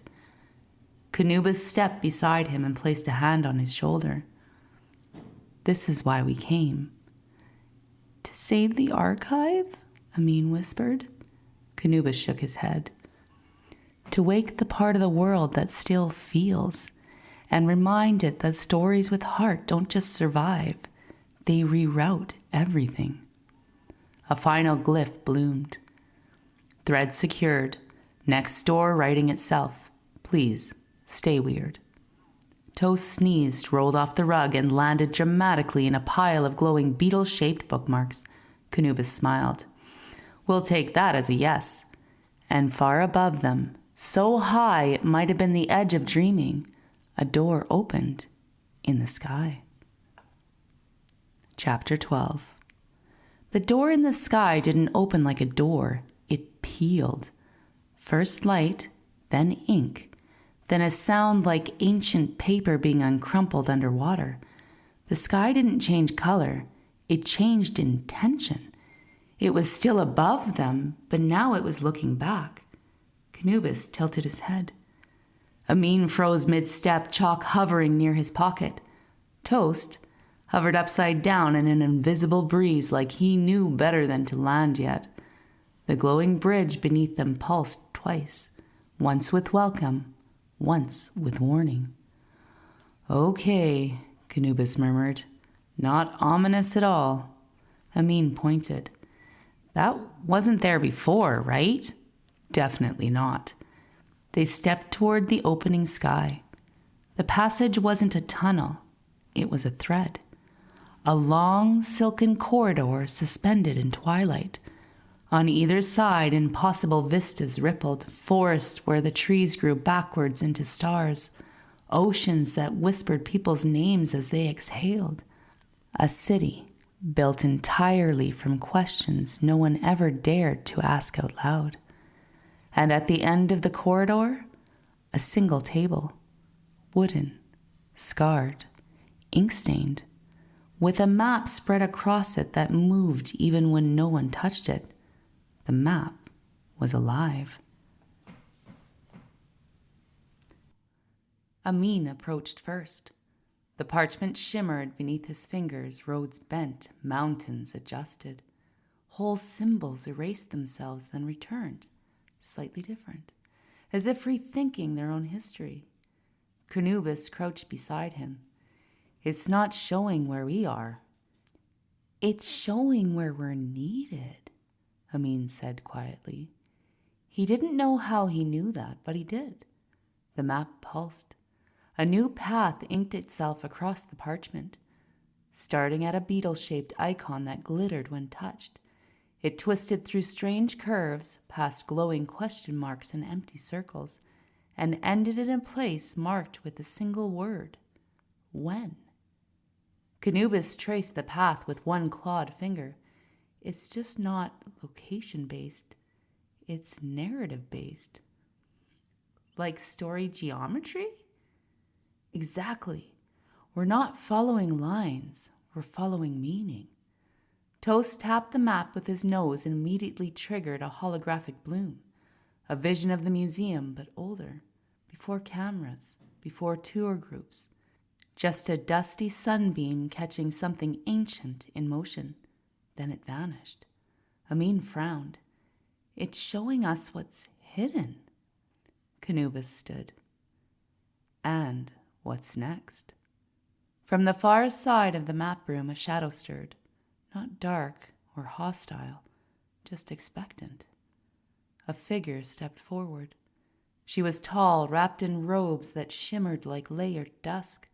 KhAnubis stepped beside him and placed a hand on his shoulder. This is why we came. To save the archive? Ameen whispered. KhAnubis shook his head. To wake the part of the world that still feels, and remind it that stories with heart don't just survive, they reroute everything. A final glyph bloomed. Thread secured. Next door writing itself. Please, stay weird. Toast sneezed, rolled off the rug, and landed dramatically in a pile of glowing beetle-shaped bookmarks. KhAnubis smiled. We'll take that as a yes. And far above them, so high it might have been the edge of dreaming, a door opened in the sky. Chapter 12. The door in the sky didn't open like a door. It peeled. First light, then ink, then a sound like ancient paper being uncrumpled underwater. The sky didn't change color. It changed intention. It was still above them, but now it was looking back. KhAnubis tilted his head. Ameen froze mid-step, chalk hovering near his pocket. Toast hovered upside down in an invisible breeze like he knew better than to land yet. The glowing bridge beneath them pulsed twice, once with welcome, once with warning. "Okay," KhAnubis murmured. "Not ominous at all." Ameen pointed. "That wasn't there before, right?" "Definitely not." They stepped toward the opening sky. The passage wasn't a tunnel. It was a thread. A long, silken corridor suspended in twilight. On either side, impossible vistas rippled, forests where the trees grew backwards into stars, oceans that whispered people's names as they exhaled. A city built entirely from questions no one ever dared to ask out loud. And at the end of the corridor, a single table, wooden, scarred, ink-stained, with a map spread across it that moved even when no one touched it. The map was alive. Ameen approached first. The parchment shimmered beneath his fingers, roads bent, mountains adjusted. Whole symbols erased themselves, then returned, slightly different, as if rethinking their own history. KhAnubis crouched beside him. "It's not showing where we are. It's showing where we're needed," Ameen said quietly. He didn't know how he knew that, but he did. The map pulsed. A new path inked itself across the parchment, starting at a beetle-shaped icon that glittered when touched. It twisted through strange curves, past glowing question marks and empty circles, and ended in a place marked with a single word: when. KhAnubis traced the path with one clawed finger. It's just not location-based. It's narrative-based. Like story geometry? Exactly. We're not following lines. We're following meaning. Thoth tapped the map with his nose and immediately triggered a holographic bloom. A vision of the museum, but older. Before cameras. Before tour groups. Just a dusty sunbeam catching something ancient in motion. Then it vanished. Ameen frowned. "It's showing us what's hidden." KhAnubis stood. "And what's next?" From the far side of the map room, a shadow stirred. Not dark or hostile, just expectant. A figure stepped forward. She was tall, wrapped in robes that shimmered like layered dusk.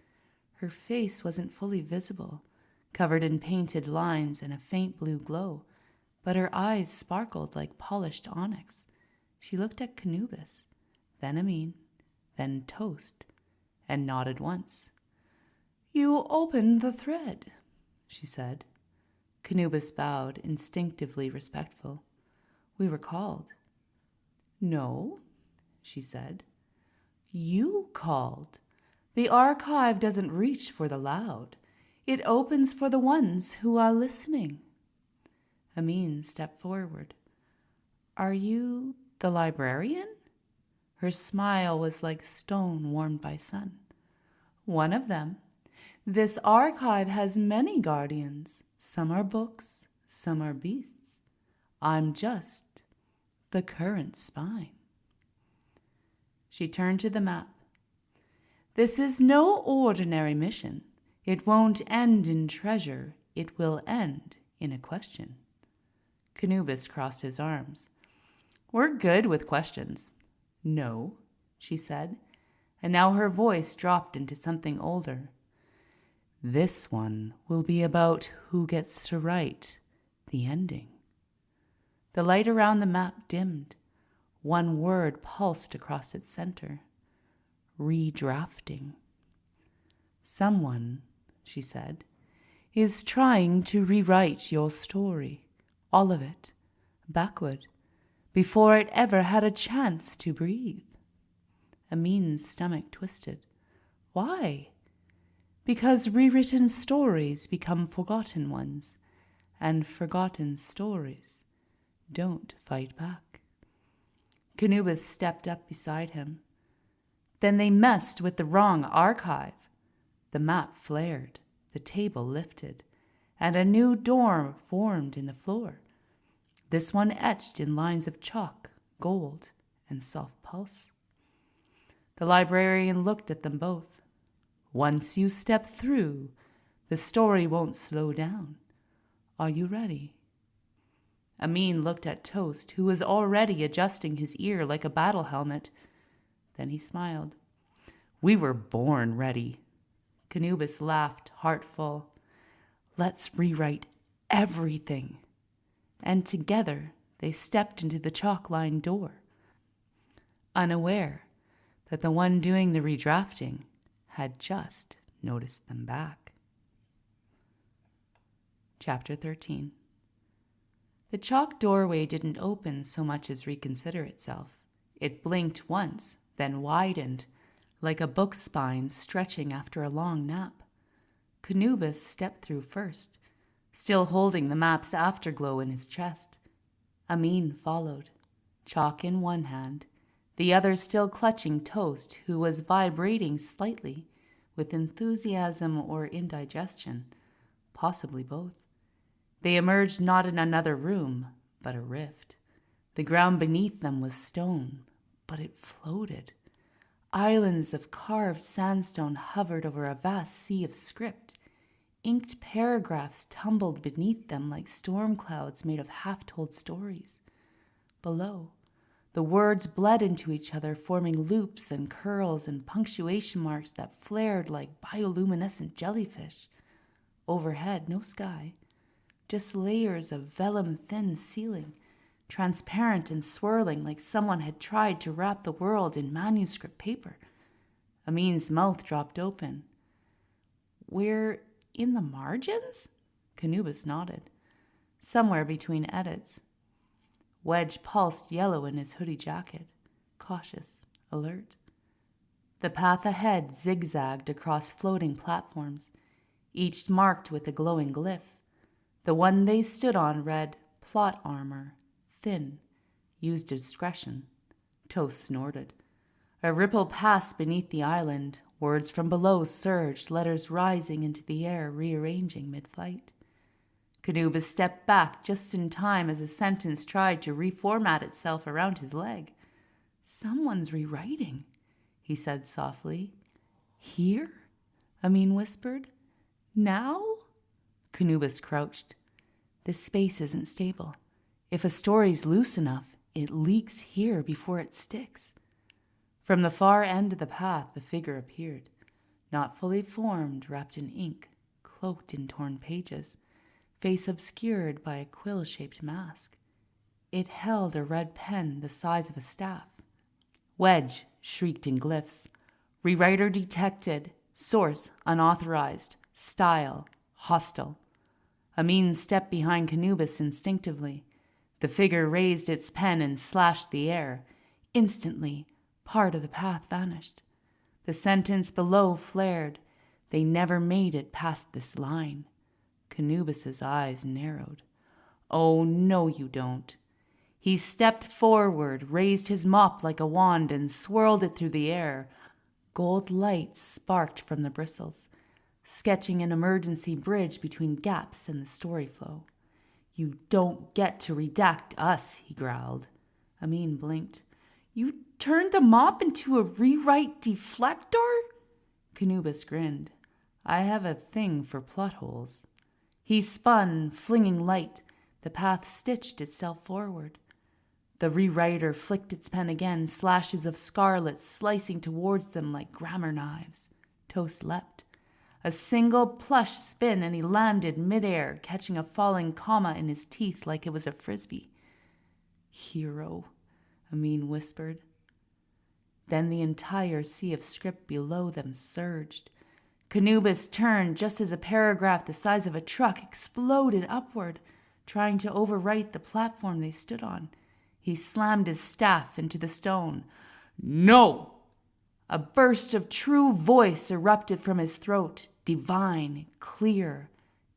Her face wasn't fully visible, covered in painted lines and a faint blue glow, but her eyes sparkled like polished onyx. She looked at KhAnubis, then Ameen, then Thoth, and nodded once. "You opened the thread," she said. KhAnubis bowed, instinctively respectful. "We were called." "No," she said. "You called. The archive doesn't reach for the loud. It opens for the ones who are listening." Ameen stepped forward. "Are you the librarian?" Her smile was like stone warmed by sun. "One of them. This archive has many guardians. Some are books, some are beasts. I'm just the current spine." She turned to the map. "This is no ordinary mission. It won't end in treasure. It will end in a question." KhAnubis crossed his arms. "We're good with questions." "No," she said, and now her voice dropped into something older. "This one will be about who gets to write the ending." The light around the map dimmed. One word pulsed across its center. "Redrafting." "Someone," she said, "is trying to rewrite your story, all of it, backward, before it ever had a chance to breathe." Ameen's stomach twisted. "Why?" "Because rewritten stories become forgotten ones, and forgotten stories don't fight back." KhAnubis stepped up beside him. "Then they messed with the wrong archive." The map flared, the table lifted, and a new door formed in the floor. This one etched in lines of chalk, gold, and soft pulse. The librarian looked at them both. Once you step through, the story won't slow down. Are you ready? Ameen looked at Toast, who was already adjusting his ear like a battle helmet. Then he smiled. We were born ready. KhAnubis laughed, heartful. Let's rewrite everything. And together they stepped into the chalk-lined door, unaware that the one doing the redrafting had just noticed them back. Chapter 13. The chalk doorway didn't open so much as reconsider itself. It blinked once, then widened, like a book spine stretching after a long nap. KhAnubis stepped through first, still holding the map's afterglow in his chest. Ameen followed, chalk in one hand, the other still clutching Toast, who was vibrating slightly, with enthusiasm or indigestion, possibly both. They emerged not in another room, but a rift. The ground beneath them was stone, but it floated. Islands of carved sandstone hovered over a vast sea of script. Inked paragraphs tumbled beneath them like storm clouds made of half-told stories. Below, the words bled into each other, forming loops and curls and punctuation marks that flared like bioluminescent jellyfish. Overhead, no sky, just layers of vellum-thin ceiling, transparent and swirling like someone had tried to wrap the world in manuscript paper. Ameen's mouth dropped open. We're in the margins? KhAnubis nodded. Somewhere between edits. Wedge pulsed yellow in his hoodie jacket, cautious, alert. The path ahead zigzagged across floating platforms, each marked with a glowing glyph. The one they stood on read, plot armor, thin, use discretion. Toast snorted. A ripple passed beneath the island. Words from below surged, letters rising into the air, rearranging mid-flight. KhAnubis stepped back just in time as a sentence tried to reformat itself around his leg. Someone's rewriting, he said softly. Here? Ameen whispered. Now? KhAnubis crouched. This space isn't stable. If a story's loose enough, it leaks here before it sticks. From the far end of the path, the figure appeared, not fully formed, wrapped in ink, cloaked in torn pages, face obscured by a quill-shaped mask. It held a red pen the size of a staff. Wedge shrieked in glyphs. Rewriter detected. Source unauthorized. Style hostile. Ameen stepped behind KhAnubis instinctively. The figure raised its pen and slashed the air. Instantly, part of the path vanished. The sentence below flared. They never made it past this line. KhAnubis's eyes narrowed. Oh, no, you don't. He stepped forward, raised his mop like a wand, and swirled it through the air. Gold light sparked from the bristles, sketching an emergency bridge between gaps in the story flow. You don't get to redact us, he growled. Ameen blinked. You turned the mop into a rewrite deflector? KhAnubis grinned. I have a thing for plot holes. He spun, flinging light. The path stitched itself forward. The rewriter flicked its pen again, slashes of scarlet slicing towards them like grammar knives. Toast leapt. A single plush spin and he landed midair, catching a falling comma in his teeth like it was a frisbee. Hero, Ameen whispered. Then the entire sea of script below them surged. KhAnubis turned just as a paragraph the size of a truck exploded upward, trying to overwrite the platform they stood on. He slammed his staff into the stone. No! A burst of true voice erupted from his throat, divine, clear,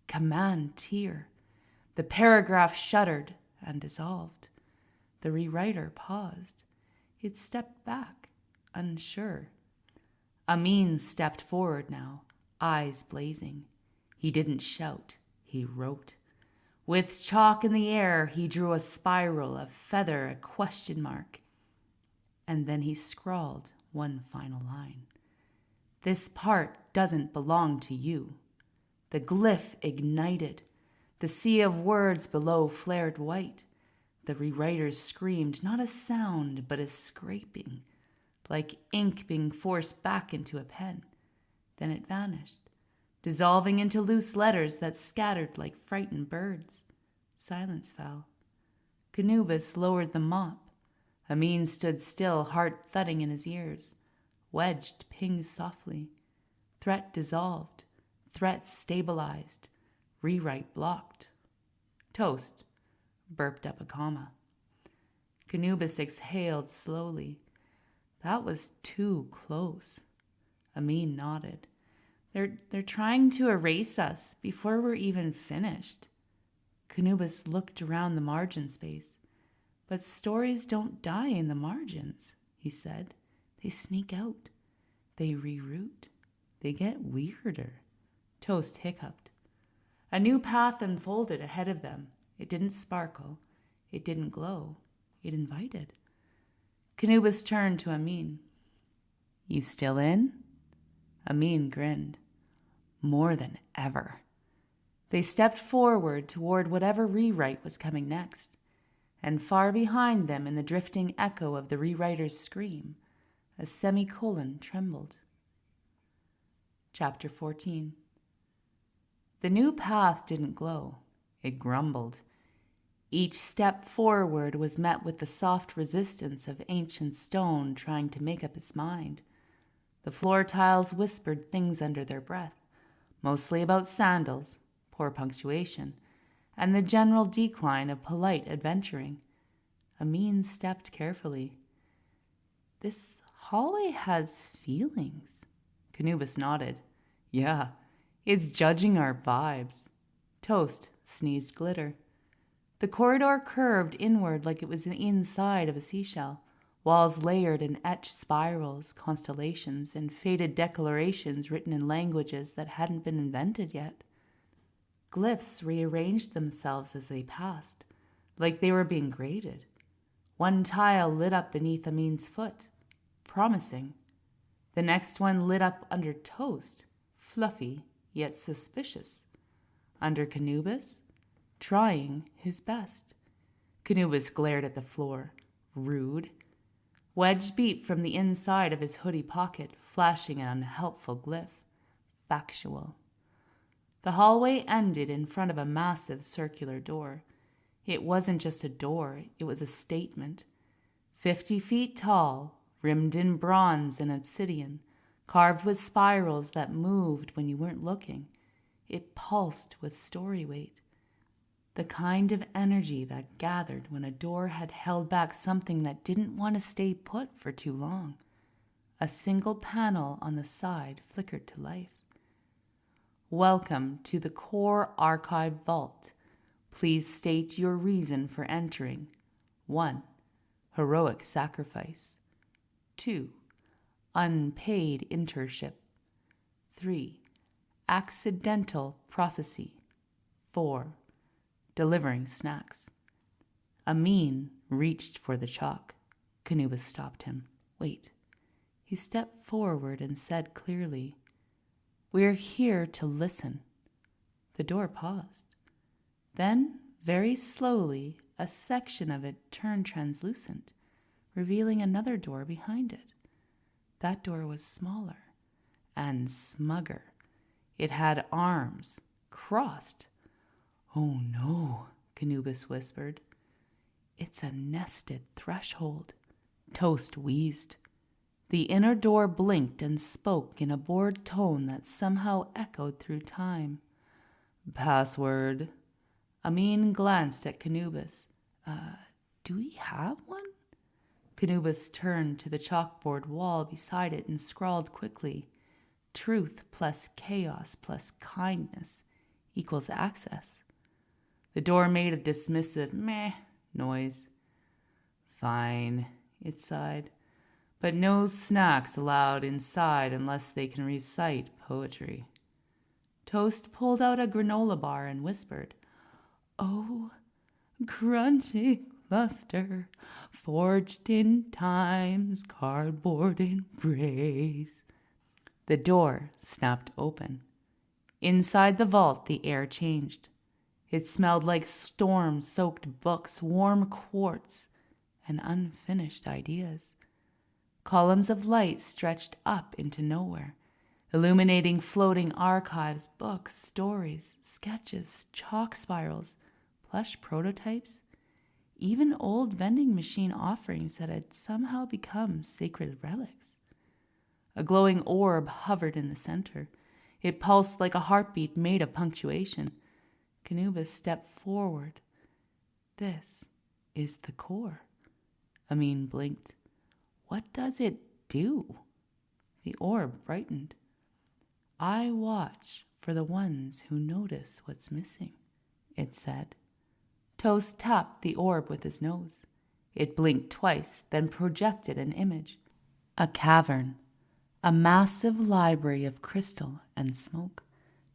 command tier. The paragraph shuddered and dissolved. The rewriter paused. It stepped back, unsure. Ameen stepped forward now, eyes blazing. He didn't shout, he wrote. With chalk in the air, he drew a spiral, a feather, a question mark. And then he scrawled one final line. This part doesn't belong to you. The glyph ignited. The sea of words below flared white. The rewriters screamed, not a sound, but a scraping, like ink being forced back into a pen. Then it vanished, dissolving into loose letters that scattered like frightened birds. Silence fell. KhAnubis lowered the mop. Ameen stood still, heart thudding in his ears. Wedge pinged softly. Threat dissolved. Threat stabilized. Rewrite blocked. Toast burped up a comma. KhAnubis exhaled slowly. That was too close. Ameen nodded. They're trying to erase us before we're even finished. KhAnubis looked around the margin space. But stories don't die in the margins, he said. They sneak out. They reroute. They get weirder. Toast hiccuped. A new path unfolded ahead of them. It didn't sparkle. It didn't glow. It invited. KhAnubis turned to Ameen. You still in? Ameen grinned. More than ever. They stepped forward toward whatever rewrite was coming next, and far behind them, in the drifting echo of the rewriter's scream, a semicolon trembled. Chapter 14. The new path didn't glow. It grumbled. Each step forward was met with the soft resistance of ancient stone trying to make up its mind. The floor tiles whispered things under their breath, mostly about sandals, poor punctuation, and the general decline of polite adventuring. Ameen stepped carefully. This hallway has feelings. KhAnubis nodded. Yeah, it's judging our vibes. Toast sneezed glitter. The corridor curved inward like it was the inside of a seashell. Walls layered in etched spirals, constellations, and faded declarations written in languages that hadn't been invented yet. Glyphs rearranged themselves as they passed, like they were being graded. One tile lit up beneath Ameen's foot, promising. The next one lit up under Toast, fluffy yet suspicious. Under KhAnubis, trying his best. KhAnubis glared at the floor, rude. Wedge beat from the inside of his hoodie pocket, flashing an unhelpful glyph. Factual. The hallway ended in front of a massive circular door. It wasn't just a door, it was a statement. 50 feet tall, rimmed in bronze and obsidian, carved with spirals that moved when you weren't looking. It pulsed with story weight. The kind of energy that gathered when a door had held back something that didn't want to stay put for too long. A single panel on the side flickered to life. Welcome to the core archive vault. Please state your reason for entering. 1. Heroic sacrifice. 2. Unpaid internship. 3. Accidental prophecy. 4. Delivering snacks. Ameen reached for the chalk. KhAnubis stopped him. Wait. He stepped forward and said clearly, We're here to listen. The door paused. Then, very slowly, a section of it turned translucent, revealing another door behind it. That door was smaller and smugger. It had arms, crossed. Oh no, KhAnubis whispered. It's a nested threshold. Toast wheezed. The inner door blinked and spoke in a bored tone that somehow echoed through time. Password. Ameen glanced at KhAnubis. Do we have one? KhAnubis turned to the chalkboard wall beside it and scrawled quickly. Truth plus chaos plus kindness equals access. The door made a dismissive meh noise. Fine, it sighed. But no snacks allowed inside unless they can recite poetry. Toast pulled out a granola bar and whispered, Oh, crunchy luster, forged in time's cardboard embrace. The door snapped open. Inside the vault, the air changed. It smelled like storm-soaked books, warm quartz, and unfinished ideas. Columns of light stretched up into nowhere, illuminating floating archives, books, stories, sketches, chalk spirals, plush prototypes, even old vending machine offerings that had somehow become sacred relics. A glowing orb hovered in the center. It pulsed like a heartbeat made of punctuation. KhAnubis stepped forward. This is the core. Ameen blinked. What does it do? The orb brightened. I watch for the ones who notice what's missing, it said. Thoth tapped the orb with his nose. It blinked twice, then projected an image. A cavern. A massive library of crystal and smoke.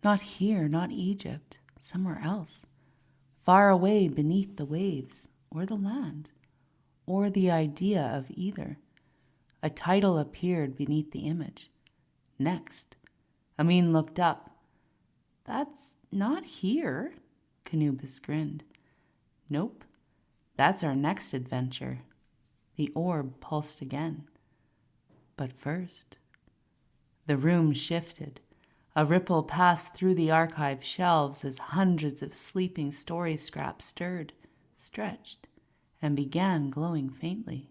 Not here, not Egypt, somewhere else. Far away beneath the waves, or the land, or the idea of either. A title appeared beneath the image. Next. Ameen looked up. That's not here, KhAnubis grinned. Nope, that's our next adventure. The orb pulsed again. But first, the room shifted. A ripple passed through the archive shelves as hundreds of sleeping story scraps stirred, stretched, and began glowing faintly.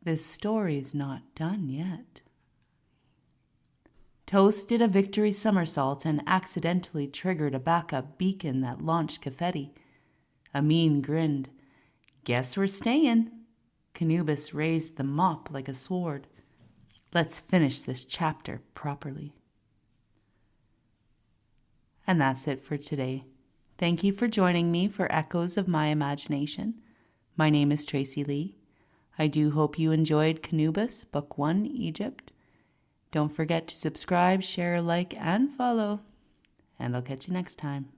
This story's not done yet. Thoth did a victory somersault and accidentally triggered a backup beacon that launched confetti. Ameen grinned. Guess we're staying. KhAnubis raised the mop like a sword. Let's finish this chapter properly. And that's it for today. Thank you for joining me for Echoes of My Imagination. My name is Tracy Lee. I do hope you enjoyed KhAnubis, Book 1, Egypt. Don't forget to subscribe, share, like, and follow. And I'll catch you next time.